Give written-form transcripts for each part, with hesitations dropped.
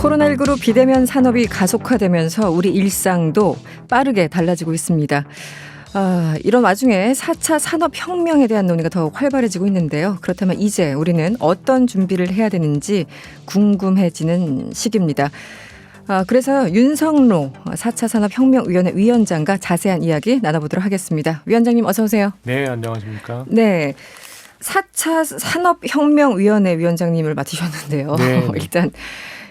코로나19로 비대면 산업이 가속화되면서 우리 일상도 빠르게 달라지고 있습니다. 이런 와중에 4차 산업혁명에 대한 논의가 더 활발해지고 있는데요. 그렇다면 이제 우리는 어떤 준비를 해야 되는지 궁금해지는 시기입니다. 그래서 윤성로 4차 산업혁명위원회 위원장과 자세한 이야기 나눠보도록 하겠습니다. 위원장님 어서 오세요. 네, 안녕하십니까. 네, 4차 산업혁명위원회 위원장님을 맡으셨는데요. 네. 일단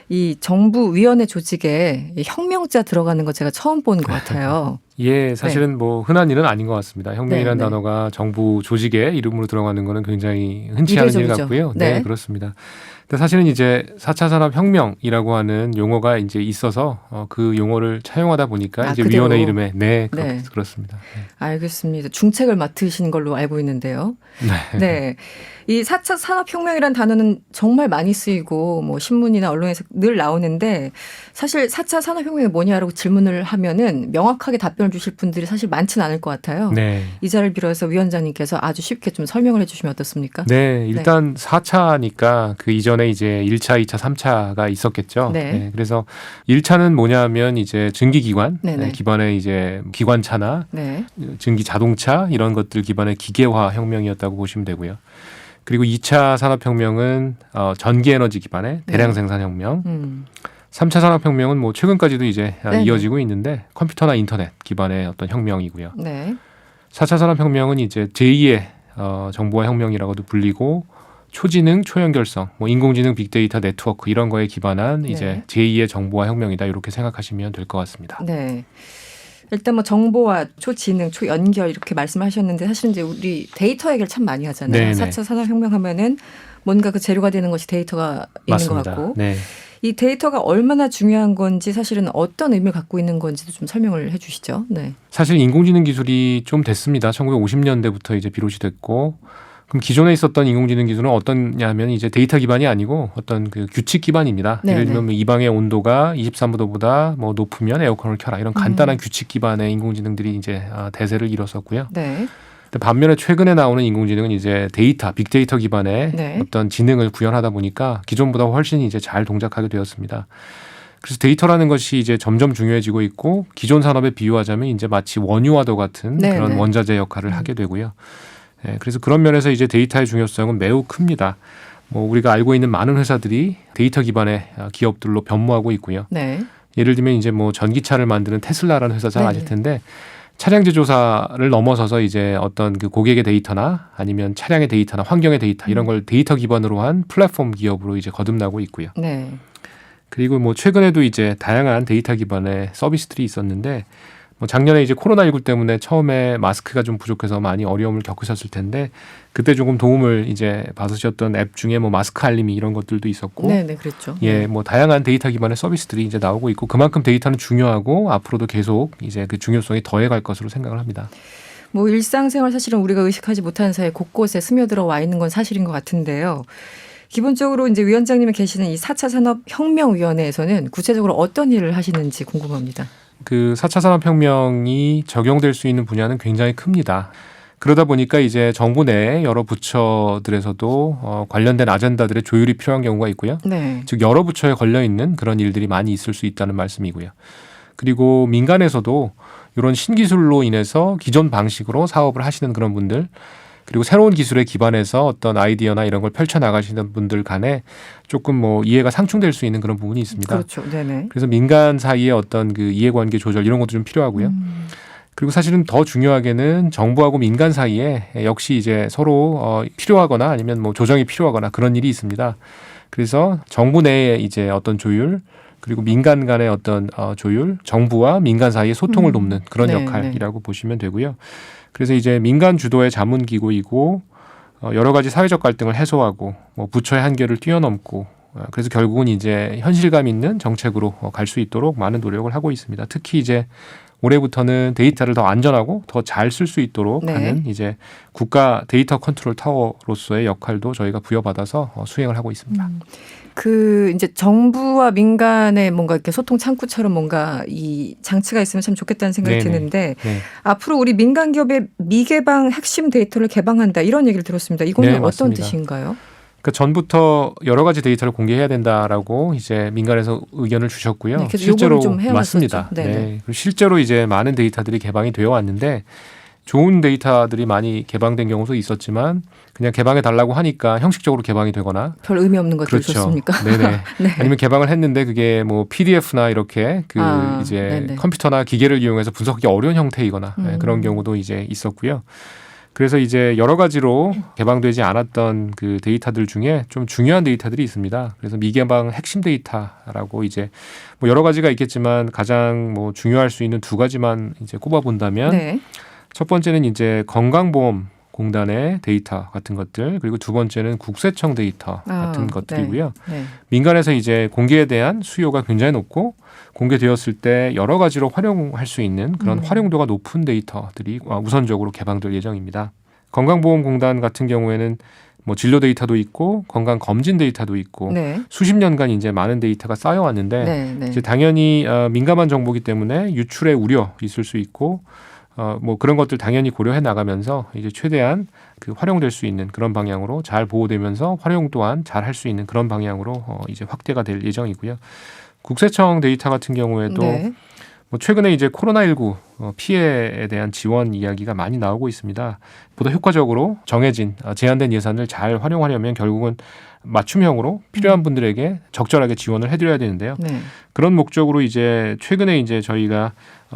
이 정부 위원회 조직에 혁명자 들어가는 거 제가 처음 본 것 같아요. 예, 사실은 네. 뭐 흔한 일은 아닌 것 같습니다. 혁명이라는 네, 네. 단어가 정부 조직의 이름으로 들어가는 거는 굉장히 흔치 않은 일 이례적이죠. 같고요. 네. 네, 그렇습니다. 근데 사실은 이제 4차 산업혁명이라고 하는 용어가 이제 있어서 그 용어를 차용하다 보니까 이제 그대로. 위원회 이름에 네, 네. 그렇습니다. 네. 알겠습니다. 중책을 맡으신 걸로 알고 있는데요. 네. 네. 이 4차 산업혁명이라는 단어는 정말 많이 쓰이고 뭐 신문이나 언론에서 늘 나오는데 사실 4차 산업혁명이 뭐냐라고 질문을 하면은 명확하게 답변을 주실 분들이 사실 많지는 않을 것 같아요. 네. 이 자리를 빌어서 위원장님께서 아주 쉽게 좀 설명을 해 주시면 어떻습니까? 네, 일단 4차니까 그 이전에 이제 1차, 2차, 3차가 있었겠죠. 네. 그래서 1차는 뭐냐면 이제 증기기관 네네. 기반의 이제 기관차나 네. 증기 자동차 이런 것들 기반의 기계화 혁명이었다고 보시면 되고요. 그리고 2차 산업혁명은 전기 에너지 기반의 대량 생산 혁명. 3차 산업혁명은 뭐 최근까지도 이제 네네. 이어지고 있는데 컴퓨터나 인터넷 기반의 어떤 혁명이고요. 네. 4차 산업혁명은 이제 제2의 정보화 혁명이라고도 불리고 초지능, 초연결성, 뭐 인공지능, 빅데이터 네트워크 이런 거에 기반한 이제 제2의 정보화 혁명이다 이렇게 생각하시면 될 것 같습니다. 네. 일단 뭐 정보와 초지능, 초연결 이렇게 말씀하셨는데 사실 이제 우리 데이터 얘기를 참 많이 하잖아요. 네네. 4차 산업혁명 하면은 뭔가 그 재료가 되는 것이 데이터가 있는 맞습니다. 것 같고 네. 이 데이터가 얼마나 중요한 건지 사실은 어떤 의미를 갖고 있는 건지도 좀 설명을 해 주시죠. 네. 사실 인공지능 기술이 좀 됐습니다. 1950년대부터 이제 비롯이 됐고 그럼 기존에 있었던 인공지능 기술은 어떠냐면 이제 데이터 기반이 아니고 어떤 그 규칙 기반입니다. 네네. 예를 들면 이 방의 온도가 23도보다 뭐 높으면 에어컨을 켜라 이런 간단한 규칙 기반의 인공지능들이 이제 대세를 이뤘었고요. 네. 근데 반면에 최근에 나오는 인공지능은 이제 데이터, 빅데이터 기반의 네. 어떤 지능을 구현하다 보니까 기존보다 훨씬 이제 잘 동작하게 되었습니다. 그래서 데이터라는 것이 이제 점점 중요해지고 있고 기존 산업에 비유하자면 이제 마치 원유와도 같은 네네. 그런 원자재 역할을 하게 되고요. 네, 그래서 그런 면에서 이제 데이터의 중요성은 매우 큽니다. 뭐 우리가 알고 있는 많은 회사들이 데이터 기반의 기업들로 변모하고 있고요. 네. 예를 들면 이제 뭐 전기차를 만드는 테슬라라는 회사 잘 네네. 아실 텐데 차량 제조사를 넘어서서 이제 어떤 그 고객의 데이터나 아니면 차량의 데이터나 환경의 데이터 이런 걸 데이터 기반으로 한 플랫폼 기업으로 이제 거듭나고 있고요. 네. 그리고 뭐 최근에도 이제 다양한 데이터 기반의 서비스들이 있었는데 뭐 작년에 이제 코로나19 때문에 처음에 마스크가 좀 부족해서 많이 어려움을 겪으셨을 텐데 그때 조금 도움을 이제 받으셨던 앱 중에 뭐 마스크 알림이 이런 것들도 있었고 네, 네, 그렇죠. 예, 뭐 다양한 데이터 기반의 서비스들이 이제 나오고 있고 그만큼 데이터는 중요하고 앞으로도 계속 이제 그 중요성이 더해갈 것으로 생각을 합니다. 뭐 일상생활 사실은 우리가 의식하지 못하는 사이에 곳곳에 스며들어 와 있는 건 사실인 것 같은데요. 기본적으로 이제 위원장님이 계시는 이 4차 산업혁명위원회에서는 구체적으로 어떤 일을 하시는지 궁금합니다. 그 4차 산업혁명이 적용될 수 있는 분야는 굉장히 큽니다. 그러다 보니까 이제 정부 내 여러 부처들에서도 관련된 아젠다들의 조율이 필요한 경우가 있고요. 네. 즉 여러 부처에 걸려 있는 그런 일들이 많이 있을 수 있다는 말씀이고요. 그리고 민간에서도 이런 신기술로 인해서 기존 방식으로 사업을 하시는 그런 분들 그리고 새로운 기술에 기반해서 어떤 아이디어나 이런 걸 펼쳐나가시는 분들 간에 조금 뭐 이해가 상충될 수 있는 그런 부분이 있습니다. 그렇죠. 네네. 그래서 민간 사이의 어떤 그 이해관계 조절 이런 것도 좀 필요하고요. 그리고 사실은 더 중요하게는 정부하고 민간 사이에 역시 이제 서로 필요하거나 아니면 뭐 조정이 필요하거나 그런 일이 있습니다. 그래서 정부 내에 이제 어떤 조율 그리고 민간 간의 어떤 조율, 정부와 민간 사이의 소통을 돕는 그런 네, 역할이라고 보시면 되고요. 그래서 이제 민간 주도의 자문기구이고 여러 가지 사회적 갈등을 해소하고 뭐 부처의 한계를 뛰어넘고 그래서 결국은 이제 현실감 있는 정책으로 갈 수 있도록 많은 노력을 하고 있습니다. 특히 이제 올해부터는 데이터를 더 안전하고 더 잘 쓸 수 있도록 네. 하는 이제 국가 데이터 컨트롤 타워로서의 역할도 저희가 부여받아서 수행을 하고 있습니다. 그 이제 정부와 민간의 뭔가 이렇게 소통 창구처럼 뭔가 이 장치가 있으면 참 좋겠다는 생각이 네네. 드는데 네. 앞으로 우리 민간 기업의 미개방 핵심 데이터를 개방한다 이런 얘기를 들었습니다. 이거는 네, 어떤 맞습니다. 뜻인가요? 그 전부터 여러 가지 데이터를 공개해야 된다라고 이제 민간에서 의견을 주셨고요. 네, 실제로 좀 맞습니다. 네. 네. 그리고 실제로 이제 많은 데이터들이 개방이 되어 왔는데 좋은 데이터들이 많이 개방된 경우도 있었지만 그냥 개방해 달라고 하니까 형식적으로 개방이 되거나 별 의미 없는 것들이 그렇죠. 있었습니까? 네네. 네. 아니면 개방을 했는데 그게 뭐 PDF나 이렇게 이제 네네. 컴퓨터나 기계를 이용해서 분석하기 어려운 형태이거나 그런 경우도 이제 있었고요. 그래서 이제 여러 가지로 개방되지 않았던 그 데이터들 중에 좀 중요한 데이터들이 있습니다. 그래서 미개방 핵심 데이터라고 이제 뭐 여러 가지가 있겠지만 가장 뭐 중요할 수 있는 두 가지만 이제 꼽아본다면 네. 첫 번째는 이제 건강보험공단의 데이터 같은 것들, 그리고 두 번째는 국세청 데이터 같은 것들이고요. 네. 민간에서 이제 공개에 대한 수요가 굉장히 높고 공개되었을 때 여러 가지로 활용할 수 있는 그런 활용도가 높은 데이터들이 우선적으로 개방될 예정입니다. 건강보험공단 같은 경우에는 뭐 진료 데이터도 있고 건강 검진 데이터도 있고 네. 수십 년간 이제 많은 데이터가 쌓여왔는데 네. 이제 당연히 민감한 정보이기 때문에 유출의 우려 있을 수 있고 뭐 그런 것들 당연히 고려해 나가면서 이제 최대한 그 활용될 수 있는 그런 방향으로 잘 보호되면서 활용 또한 잘 할 수 있는 그런 방향으로 이제 확대가 될 예정이고요. 국세청 데이터 같은 경우에도 네. 뭐 최근에 이제 코로나19 피해에 대한 지원 이야기가 많이 나오고 있습니다. 보다 효과적으로 정해진 제한된 예산을 잘 활용하려면 결국은 맞춤형으로 필요한 분들에게 적절하게 지원을 해드려야 되는데요. 네. 그런 목적으로 이제 최근에 이제 저희가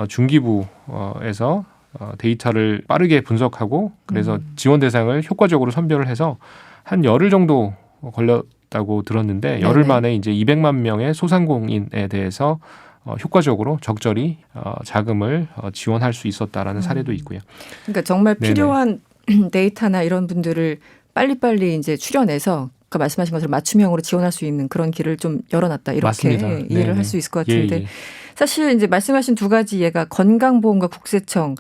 중기부에서 데이터를 빠르게 분석하고 그래서 지원 대상을 효과적으로 선별을 해서 한 열흘 정도 걸렸다고 들었는데 열흘 만에 이제 200만 명의 소상공인에 대해서 효과적으로 적절히 자금을 지원할 수 있었다라는 사례도 있고요. 그러니까 정말 네네. 필요한 데이터나 이런 분들을 빨리빨리 이제 추려내서 아까 말씀하신 것처럼 맞춤형으로 지원할 수 있는 그런 길을 좀 열어놨다 이렇게 맞습니다. 이해를 네네. 할 수 있을 것 같은데 예. 사실 이제 말씀하신 두 가지 예가 건강보험과 국세청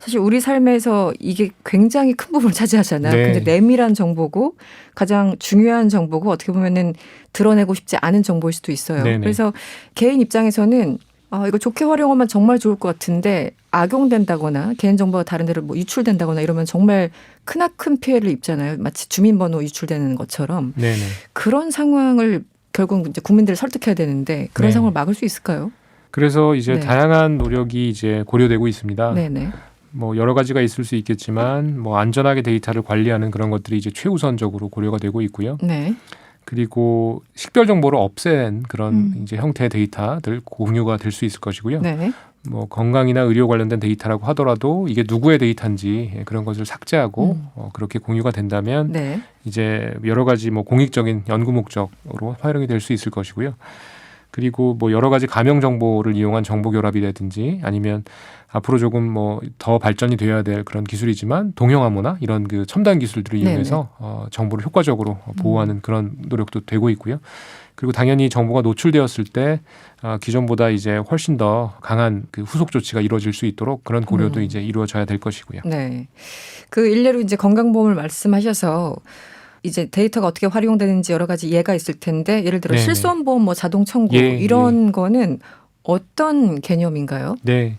사실 우리 삶에서 이게 굉장히 큰 부분을 차지하잖아요. 네. 근데 내밀한 정보고 가장 중요한 정보고 어떻게 보면은 드러내고 싶지 않은 정보일 수도 있어요. 네네. 그래서 개인 입장에서는 이거 좋게 활용하면 정말 좋을 것 같은데 악용된다거나 개인정보가 다른 데로 뭐 유출된다거나 이러면 정말 크나큰 피해를 입잖아요. 마치 주민번호 유출되는 것처럼. 네네. 그런 상황을 결국 이제 국민들을 설득해야 되는데 그런 네. 상황을 막을 수 있을까요? 그래서 이제 네. 다양한 노력이 이제 고려되고 있습니다. 네네. 뭐 여러 가지가 있을 수 있겠지만 뭐 안전하게 데이터를 관리하는 그런 것들이 이제 최우선적으로 고려가 되고 있고요. 네. 그리고 식별 정보를 없앤 그런 이제 형태의 데이터들 공유가 될 수 있을 것이고요. 네. 뭐 건강이나 의료 관련된 데이터라고 하더라도 이게 누구의 데이터인지 그런 것을 삭제하고 그렇게 공유가 된다면 네. 이제 여러 가지 뭐 공익적인 연구 목적으로 활용이 될 수 있을 것이고요. 그리고 뭐 여러 가지 가명 정보를 이용한 정보 결합이라든지 아니면 앞으로 조금 뭐 더 발전이 되어야 될 그런 기술이지만 동형암호나 이런 그 첨단 기술들을 이용해서 정보를 효과적으로 보호하는 그런 노력도 되고 있고요. 그리고 당연히 정보가 노출되었을 때 기존보다 이제 훨씬 더 강한 그 후속 조치가 이루어질 수 있도록 그런 고려도 이제 이루어져야 될 것이고요. 네. 그 일례로 이제 건강보험을 말씀하셔서 이제 데이터가 어떻게 활용되는지 여러 가지 예가 있을 텐데 예를 들어 네네. 실손보험 뭐 자동 청구 예, 이런 거는 어떤 개념인가요? 네.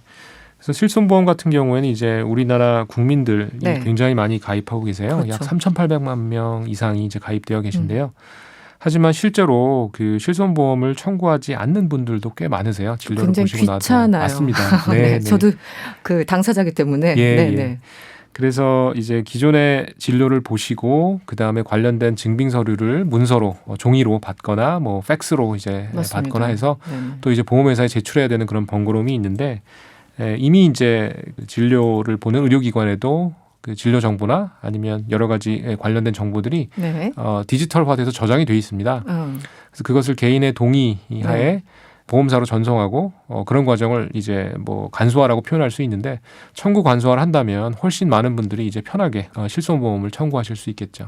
그래서 실손보험 같은 경우에는 이제 우리나라 국민들이 네. 굉장히 많이 가입하고 계세요. 그렇죠. 약 3,800만 명 이상이 이제 가입되어 계신데요. 하지만 실제로 그 실손보험을 청구하지 않는 분들도 꽤 많으세요. 진료를 굉장히 보시고 나서. 귀찮아요. 맞습니다. 네, 네, 네. 저도 그 당사자기 때문에. 예, 네, 예. 네. 그래서 이제 기존의 진료를 보시고 그 다음에 관련된 증빙 서류를 문서로 종이로 받거나 뭐 팩스로 이제 맞습니다. 받거나 해서 네. 또 이제 보험회사에 제출해야 되는 그런 번거로움이 있는데 이미 이제 진료를 보는 의료기관에도 그 진료 정보나 아니면 여러 가지 관련된 정보들이 네. 디지털화돼서 저장이 돼 있습니다. 그래서 그것을 개인의 동의하에 네. 보험사로 전송하고 그런 과정을 이제 뭐 간소화라고 표현할 수 있는데 청구 간소화를 한다면 훨씬 많은 분들이 이제 편하게 실손보험을 청구하실 수 있겠죠.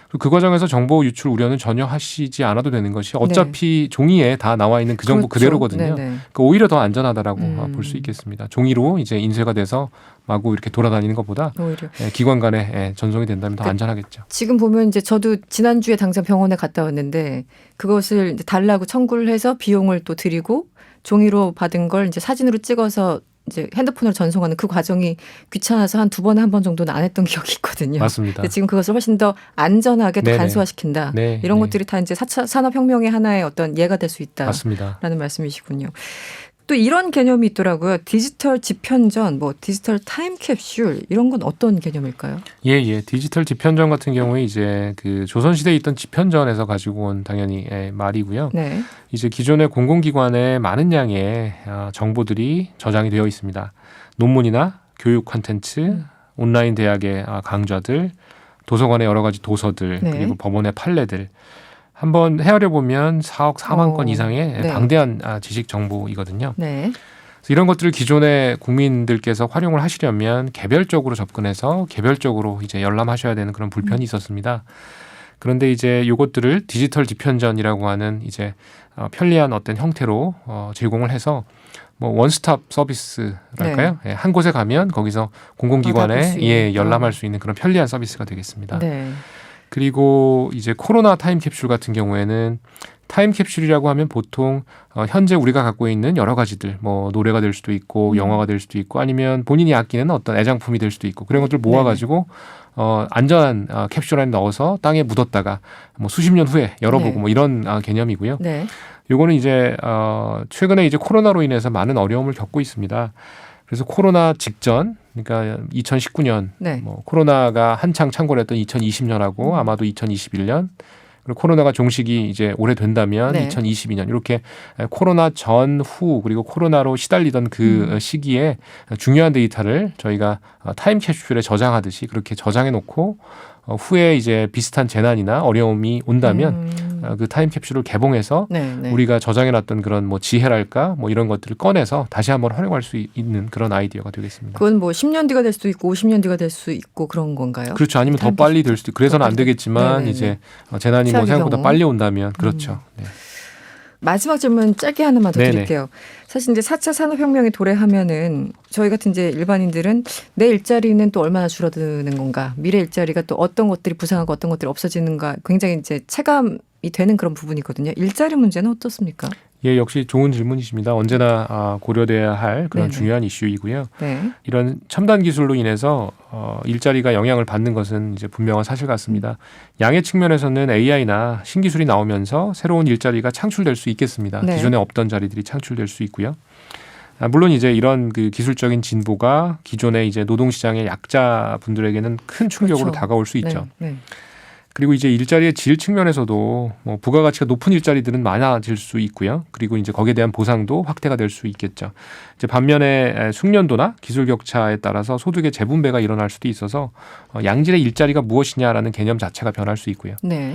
그리고 그 과정에서 정보 유출 우려는 전혀 하시지 않아도 되는 것이 어차피 종이에 다 나와 있는 그 정보 그렇죠. 그대로거든요. 네, 네. 그러니까 오히려 더 안전하다라고 볼 수 있겠습니다. 종이로 이제 인쇄가 돼서 마구 이렇게 돌아다니는 것보다 오히려. 기관 간에 전송이 된다면 더 안전하겠죠. 지금 보면 이제 저도 지난주에 당장 병원에 갔다 왔는데 그것을 이제 달라고 청구를 해서 비용을 또 드리고 종이로 받은 걸 이제 사진으로 찍어서 이제 핸드폰으로 전송하는 그 과정이 귀찮아서 한 2번에 1번 정도는 안 했던 기억이 있거든요. 맞습니다. 근데 지금 그것을 훨씬 더 안전하게 더 네네. 간소화시킨다. 네, 이런 네. 것들이 다 이제 4차 산업혁명의 하나의 어떤 예가 될 수 맞습니다. 있다라는 말씀이시군요. 또 이런 개념이 있더라고요. 디지털 지편전, 뭐 디지털 타임캡슐 이런 건 어떤 개념일까요? 예. 디지털 지편전 같은 경우에 이제 그 조선시대에 있던 지편전에서 가지고 온 당연히 말이고요. 네. 이제 기존의 공공기관에 많은 양의 정보들이 저장이 되어 있습니다. 논문이나 교육 콘텐츠, 온라인 대학의 강좌들, 도서관의 여러 가지 도서들, 네. 그리고 법원의 판례들. 한번 헤아려 보면 4억 4만 건 이상의 네. 방대한 지식 정보이거든요. 네. 그래서 이런 것들을 기존의 국민들께서 활용을 하시려면 개별적으로 접근해서 개별적으로 이제 열람하셔야 되는 그런 불편이 있었습니다. 그런데 이제 이것들을 디지털 지편전이라고 하는 이제 편리한 어떤 형태로 제공을 해서 뭐 원스톱 서비스랄까요? 네. 한 곳에 가면 거기서 공공기관에 열람할 수 있는 그런 편리한 서비스가 되겠습니다. 네. 그리고 이제 코로나 타임캡슐 같은 경우에는 타임캡슐이라고 하면 보통 현재 우리가 갖고 있는 여러 가지들 뭐 노래가 될 수도 있고 영화가 될 수도 있고 아니면 본인이 아끼는 어떤 애장품이 될 수도 있고 그런 것들 모아가지고 안전한 캡슐 안에 넣어서 땅에 묻었다가 뭐 수십 년 후에 열어보고 뭐 이런 개념이고요. 네. 요거는 이제 최근에 이제 코로나로 인해서 많은 어려움을 겪고 있습니다. 그래서 코로나 직전, 그러니까 2019년, 네. 뭐 코로나가 한창 창궐 했던 2020년하고 아마도 2021년, 그리고 코로나가 종식이 이제 오래된다면 네. 2022년 이렇게 코로나 전후 그리고 코로나로 시달리던 그 시기에 중요한 데이터를 저희가 타임캡슐에 저장하듯이 그렇게 저장해 놓고 후에 이제 비슷한 재난이나 어려움이 온다면 그 타임캡슐을 개봉해서 네. 우리가 저장해놨던 그런 뭐 지혜랄까 뭐 이런 것들을 꺼내서 다시 한번 활용할 수 있는 그런 아이디어가 되겠습니다. 그건 뭐 10년 뒤가 될 수도 있고 50년 뒤가 될 수 있고 그런 건가요? 그렇죠. 아니면 더 빨리 될 수도 있고 그래서는 안 되겠지만 네네네. 이제 재난이 뭐 생각보다 경우. 빨리 온다면 그렇죠. 네. 마지막 질문 짧게 하나만 더 네네. 드릴게요. 사실 이제 4차 산업혁명이 도래하면은 저희 같은 이제 일반인들은 내 일자리는 또 얼마나 줄어드는 건가, 미래 일자리가 또 어떤 것들이 부상하고 어떤 것들이 없어지는가 굉장히 이제 체감이 되는 그런 부분이거든요. 일자리 문제는 어떻습니까? 예, 역시 좋은 질문이십니다. 언제나 고려돼야 할 그런 네네. 중요한 이슈이고요. 네. 이런 첨단 기술로 인해서 일자리가 영향을 받는 것은 이제 분명한 사실 같습니다. 양의 측면에서는 AI나 신기술이 나오면서 새로운 일자리가 창출될 수 있겠습니다. 네. 기존에 없던 자리들이 창출될 수 있고요. 물론 이제 이런 그 기술적인 진보가 기존의 이제 노동시장의 약자분들에게는 큰 충격으로 그렇죠. 다가올 수 있죠. 네. 그리고 이제 일자리의 질 측면에서도 뭐 부가가치가 높은 일자리들은 많아질 수 있고요. 그리고 이제 거기에 대한 보상도 확대가 될 수 있겠죠. 이제 반면에 숙련도나 기술 격차에 따라서 소득의 재분배가 일어날 수도 있어서 양질의 일자리가 무엇이냐라는 개념 자체가 변할 수 있고요. 네.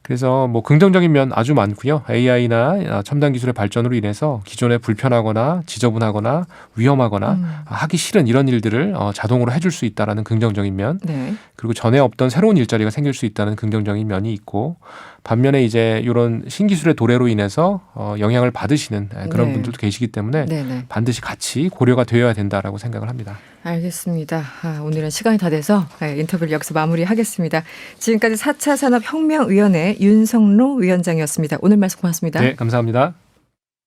그래서 뭐 긍정적인 면 아주 많고요. AI나 첨단 기술의 발전으로 인해서 기존에 불편하거나 지저분하거나 위험하거나 하기 싫은 이런 일들을 자동으로 해줄 수 있다라는 긍정적인 면, 네. 그리고 전에 없던 새로운 일자리가 생길 수 있다는 긍정적인 면이 있고, 반면에 이제 이런 신기술의 도래로 인해서 영향을 받으시는 그런 네. 분들도 계시기 때문에 네. 반드시 같이 고려가 되어야 된다라고 생각을 합니다. 알겠습니다. 오늘은 시간이 다 돼서 인터뷰를 여기서 마무리하겠습니다. 지금까지 4차 산업혁명위원회 윤성로 위원장이었습니다. 오늘 말씀 고맙습니다. 네, 감사합니다.